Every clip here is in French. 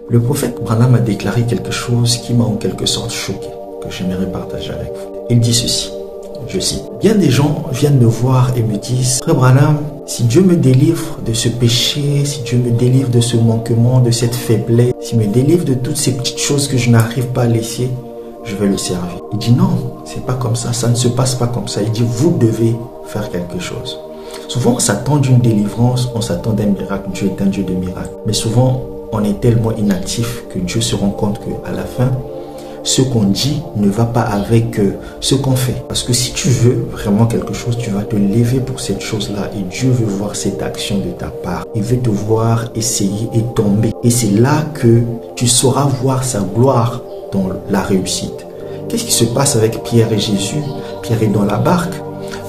Le prophète Branham a déclaré quelque chose qui m'a en quelque sorte choqué, que j'aimerais partager avec vous. Il dit ceci, je cite, « Bien des gens viennent me voir et me disent, Frère Branham, si Dieu me délivre de ce péché, si Dieu me délivre de ce manquement, de cette faiblesse, s'il me délivre de toutes ces petites choses que je n'arrive pas à laisser, je vais le servir. » Il dit non, c'est pas comme ça ne se passe pas comme ça. Il dit vous devez faire quelque chose. Souvent on s'attend d'une délivrance, on s'attend d'un miracle, Dieu est un Dieu de miracles. Mais souvent on est tellement inactif que Dieu se rend compte qu'à la fin, ce qu'on dit ne va pas avec ce qu'on fait. Parce que si tu veux vraiment quelque chose, tu vas te lever pour cette chose-là et Dieu veut voir cette action de ta part. Il veut te voir essayer et tomber. Et c'est là que tu sauras voir sa gloire dans la réussite. Qu'est-ce qui se passe avec Pierre et Jésus? Pierre est dans la barque.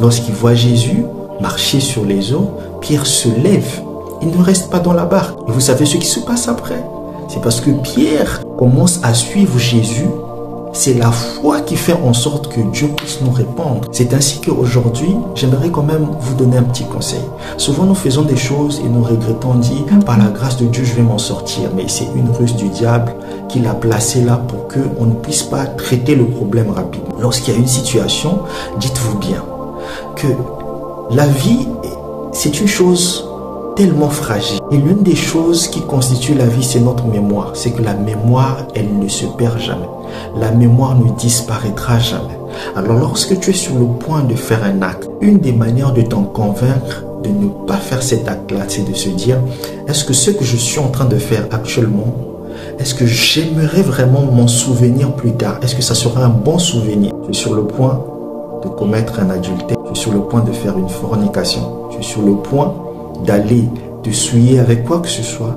Lorsqu'il voit Jésus marcher sur les eaux, Pierre se lève. Il ne reste pas dans la barque. Et vous savez ce qui se passe après? C'est parce que Pierre commence à suivre Jésus. C'est la foi qui fait en sorte que Dieu puisse nous répondre. C'est ainsi qu'aujourd'hui, j'aimerais quand même vous donner un petit conseil. Souvent, nous faisons des choses et nous regrettons, on dit, par la grâce de Dieu, je vais m'en sortir. Mais c'est une ruse du diable qui l'a placé là pour qu'on ne puisse pas traiter le problème rapidement. Lorsqu'il y a une situation, dites-vous bien que la vie, c'est une chose tellement fragile. Et l'une des choses qui constitue la vie, c'est notre mémoire. C'est que la mémoire, elle ne se perd jamais. La mémoire ne disparaîtra jamais. Alors lorsque tu es sur le point de faire un acte, une des manières de t'en convaincre de ne pas faire cet acte-là, c'est de se dire, est-ce que ce que je suis en train de faire actuellement, est-ce que j'aimerais vraiment m'en souvenir plus tard? Est-ce que ça sera un bon souvenir? Je suis sur le point de commettre un adultère. Je suis sur le point de faire une fornication. Je suis sur le point d'aller te souiller avec quoi que ce soit.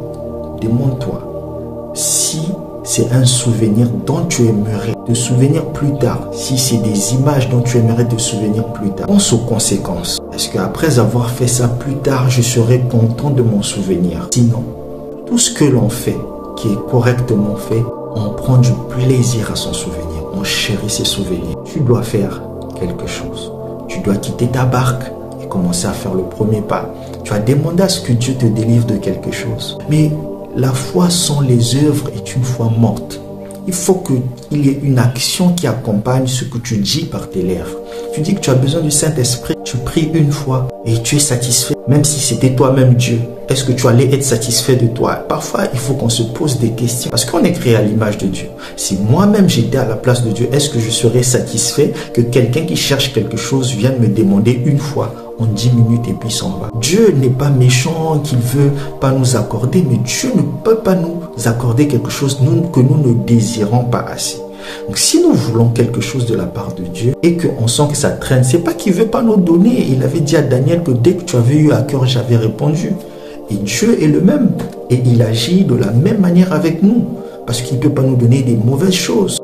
Demande-toi si c'est un souvenir dont tu aimerais te souvenir plus tard, si c'est des images dont tu aimerais te souvenir plus tard. Pense aux conséquences. Est-ce qu'après avoir fait ça plus tard, je serai content de m'en souvenir? Sinon, tout ce que l'on fait, qui est correctement fait, on prend du plaisir à s'en souvenir. On chérit ses souvenirs. Tu dois faire quelque chose. Tu dois quitter ta barque et commencer à faire le premier pas. Tu vas demander à ce que Dieu te délivre de quelque chose. Mais la foi sans les œuvres est une foi morte. Il faut qu'il y ait une action qui accompagne ce que tu dis par tes lèvres. Tu dis que tu as besoin du Saint-Esprit, tu pries une fois et tu es satisfait. Même si c'était toi-même Dieu, est-ce que tu allais être satisfait de toi? Parfois, il faut qu'on se pose des questions parce qu'on est créé à l'image de Dieu. Si moi-même j'étais à la place de Dieu, est-ce que je serais satisfait que quelqu'un qui cherche quelque chose vienne me demander une fois en 10 minutes et puis s'en va? Dieu n'est pas méchant, qu'il veut pas nous accorder, mais Dieu ne peut pas nous accorder quelque chose que nous ne désirons pas assez. Donc si nous voulons quelque chose de la part de Dieu et qu'on sent que ça traîne, c'est pas qu'il veut pas nous donner. Il avait dit à Daniel que dès que tu avais eu à cœur, j'avais répondu. Et Dieu est le même et il agit de la même manière avec nous parce qu'il ne peut pas nous donner des mauvaises choses.